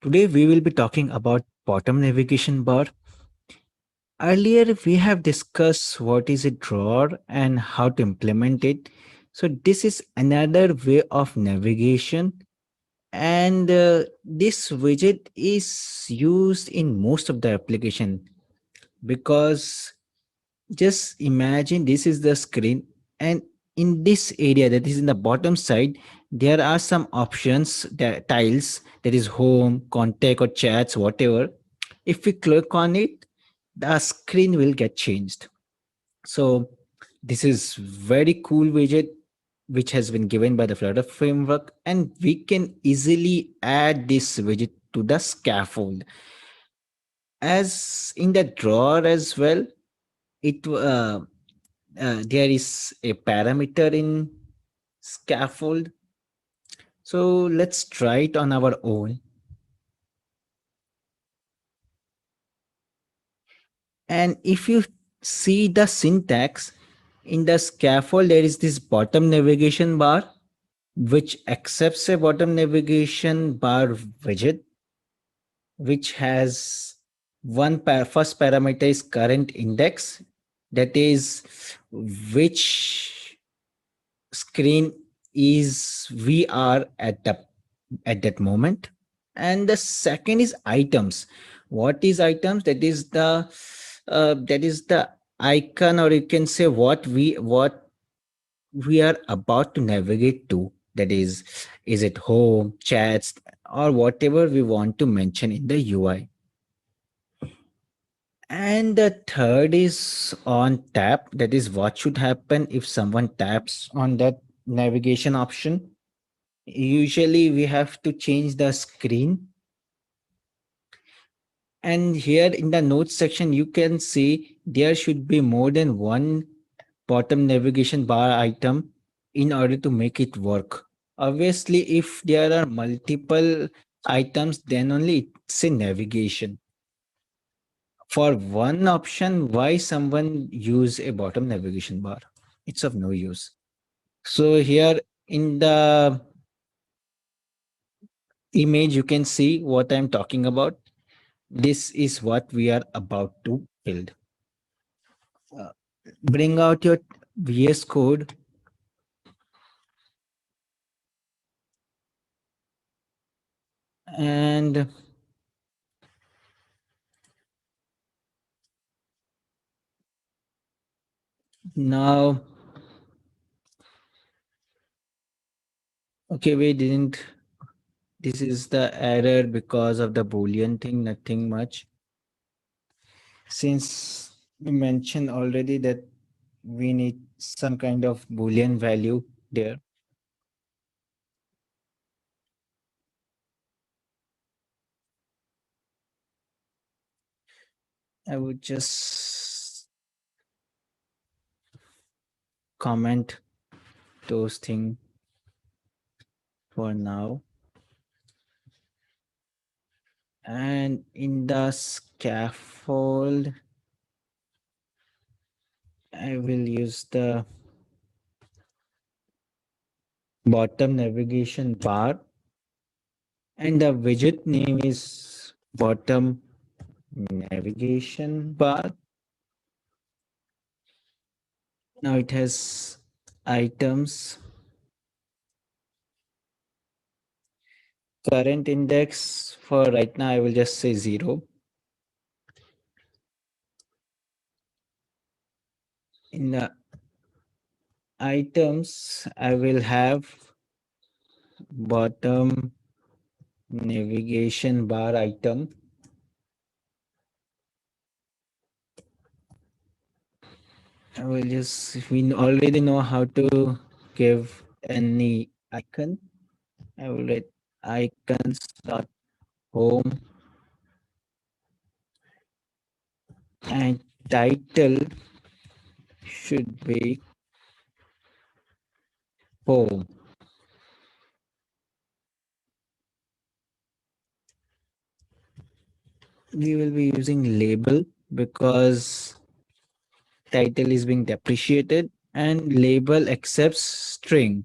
Today we will be talking about bottom navigation bar. Earlier we have discussed what is a drawer and how to implement it. So this is another way of navigation, and this widget is used in most of the application because just imagine this is the screen, and in this area that is in the bottom side there are some options, that tiles, that is home, contact or chats, whatever. If we click on it, the screen will get changed. So this is very cool widget which has been given by the Flutter framework, and we can easily add this widget to the scaffold as in the drawer as well. It there is a parameter in scaffold, so let's try it on our own. And if you see the syntax in the scaffold, there is this bottom navigation bar which accepts a bottom navigation bar widget which has first parameter is current index, that is which screen is we are at that moment. And the second is items. What is items? That is the icon, or you can say what we are about to navigate to. That is it home, chats, or whatever we want to mention in the UI. And the third is on tap. That is what should happen if someone taps on that navigation option. Usually we have to change the screen. And here in the notes section, you can see there should be more than one bottom navigation bar item in order to make it work. Obviously, if there are multiple items, then only it's a navigation. For one option, why someone use a bottom navigation bar? It's of no use. So here in the image, you can see what I'm talking about. This is what we are about to build. Uh, Bring out your VS Code and now, okay, we didn't, this is the error because of the Boolean thing, nothing much. Since we mentioned already that we need some kind of Boolean value there. I would just comment those things for now. And in the scaffold, I will use the bottom navigation bar, and the widget name is bottom navigation bar. Now it has items, current index. For right now, I will just say 0. In the items, I will have bottom navigation bar item. I will just, we already know how to give any icon. I will write icons dot home, and title should be home. We will be using label because title is being depreciated and label accepts string.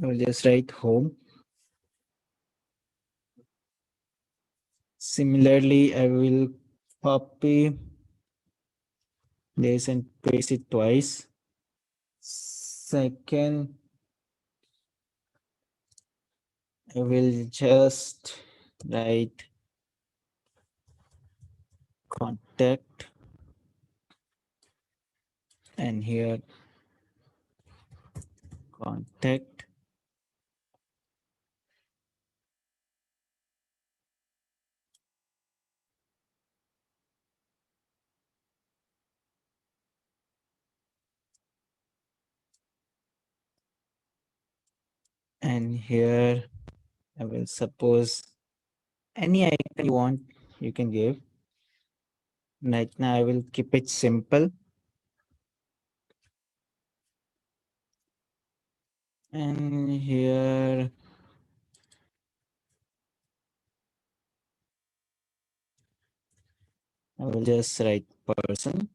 I will just write home. Similarly, I will copy this and paste it twice. Second, I will just write contact, and here contact, and here I will suppose any icon you want, you can give. Right now I will keep it simple, and here I will just write person.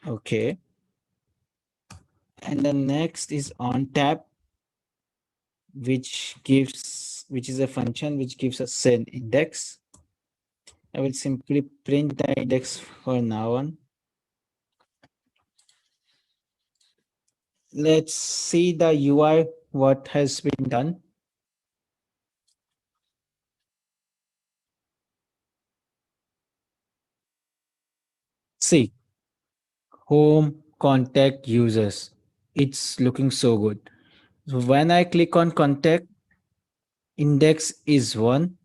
Okay. And the next is on tap, which is a function which gives us an index. I will simply print the index for now on. Let's see the UI, what has been done. See, home, contact, users. It's looking so good. So when I click on contact, index is 1.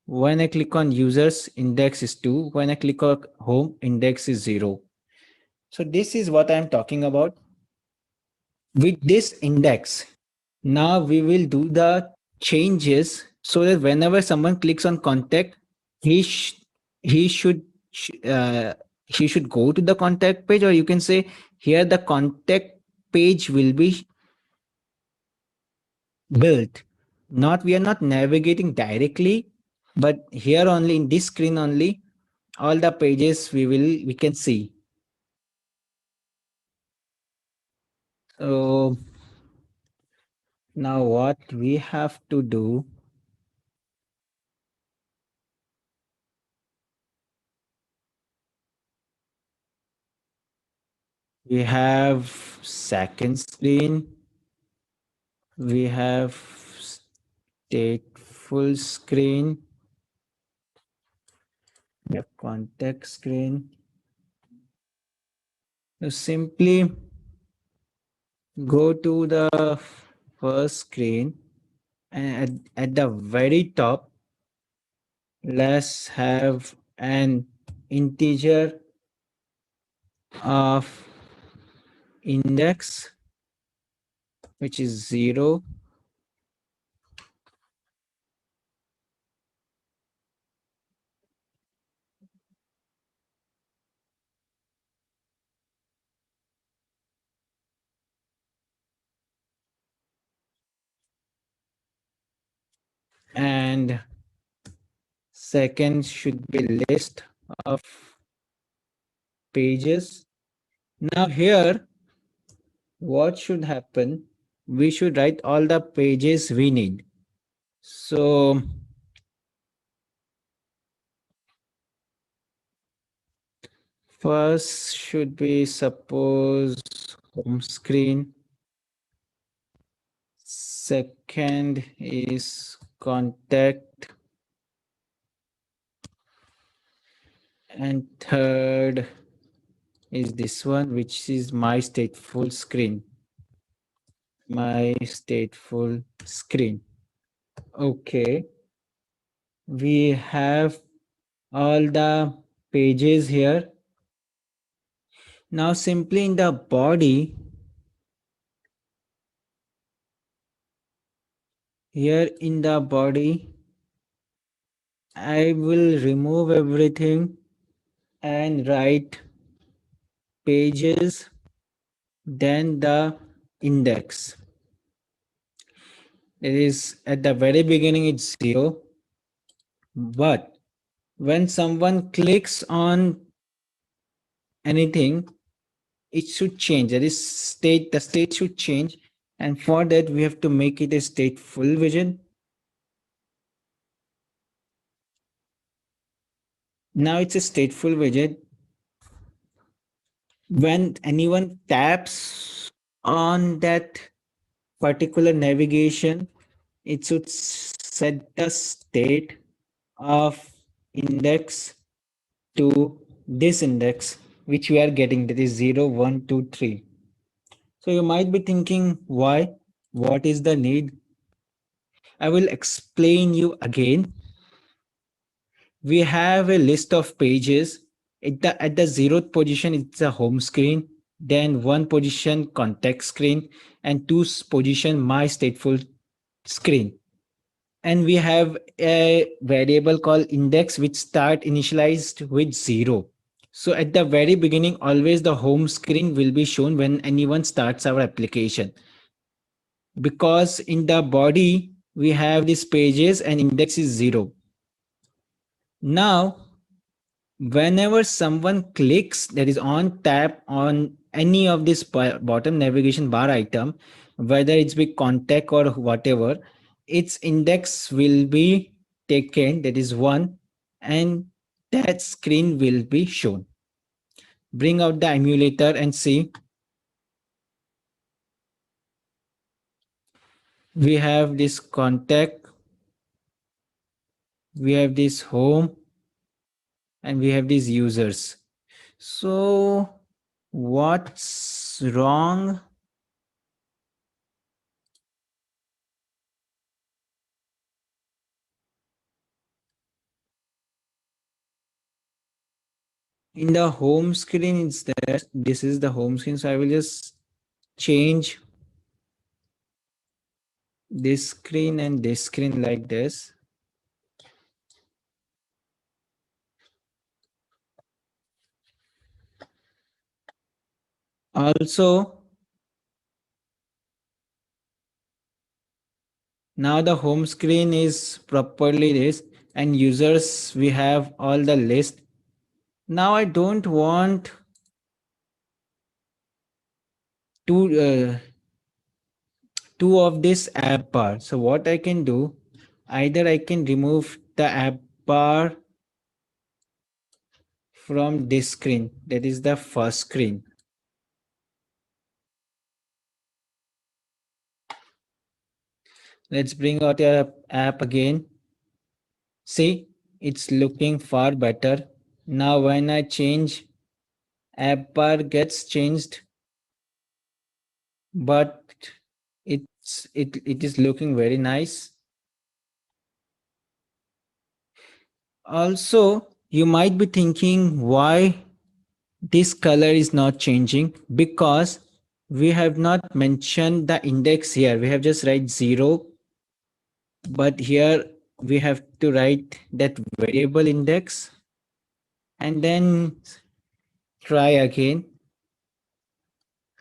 When I click on users, index is 2. When I click on home, index is 0. So this is what I'm talking about. With this index, now we will do the changes so that whenever someone clicks on contact, he sh- he should sh- uh, he should go to the contact page, or you can say here the contact page will be built. Not, we are not navigating directly, but here only in this screen only, all the pages we can see. So now what we have to do, we have second screen, we have stateful screen, we have contact screen. You simply go to the first screen, and at the very top, let's have an integer of index, which is 0. And second should be list of pages. Now here, what should happen? We should write all the pages we need. So first should be suppose home screen. Second is contact. And third is this one, which is my stateful screen. My stateful screen. Okay. We have all the pages here. Now simply in the body, here in the body, I will remove everything and write pages, then the index. It is at the very beginning, it's 0. But when someone clicks on anything, it should change. That is state, the state should change. And for that, we have to make it a stateful vision. Now it's a stateful widget. When anyone taps on that particular navigation, it should set the state of index to this index, which we are getting, that is 0, 1, 2, 3. So you might be thinking, why? What is the need? I will explain you again. We have a list of pages. At the zeroth position, it's a home screen, then one position context screen, and two position my stateful screen. And we have a variable called index which start initialized with 0. So at the very beginning, always the home screen will be shown when anyone starts our application, because in the body we have these pages and index is 0. Now whenever someone clicks, that is on tap on any of this bottom navigation bar item, whether it's be contact or whatever, its index will be taken, that is 1, and that screen will be shown. Bring out the emulator and see. We have this contact, we have this home, and we have these users. So what's wrong? In the home screen, it's there. This is the home screen. So I will just change this screen and this screen like this. Also, now the home screen is properly this, and users, we have all the list. Now I don't want to two of this app bar. So what I can do, either I can remove the app bar from this screen, that is the first screen. Let's bring out your app again. See, it's looking far better. Now when I change, app bar gets changed, but it is looking very nice. Also, you might be thinking why this color is not changing, because we have not mentioned the index here. We have just write 0, but here we have to write that variable index and then try again.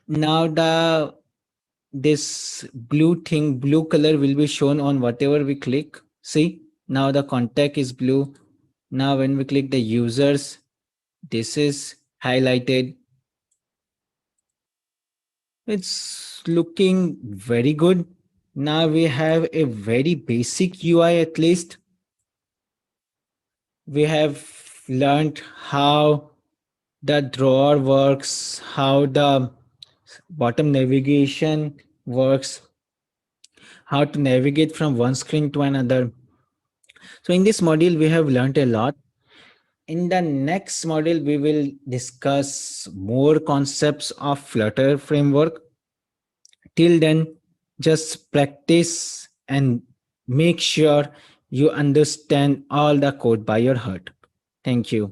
Now this blue color will be shown on whatever we click. See, now the contact is blue. Now when we click the users, this is highlighted. It's looking very good. Now we have a very basic UI. At least we have learned how the drawer works, how the bottom navigation works, how to navigate from one screen to another. So in this module, we have learned a lot. In the next module, we will discuss more concepts of Flutter framework. Till then, just practice and make sure you understand all the code by your heart. Thank you.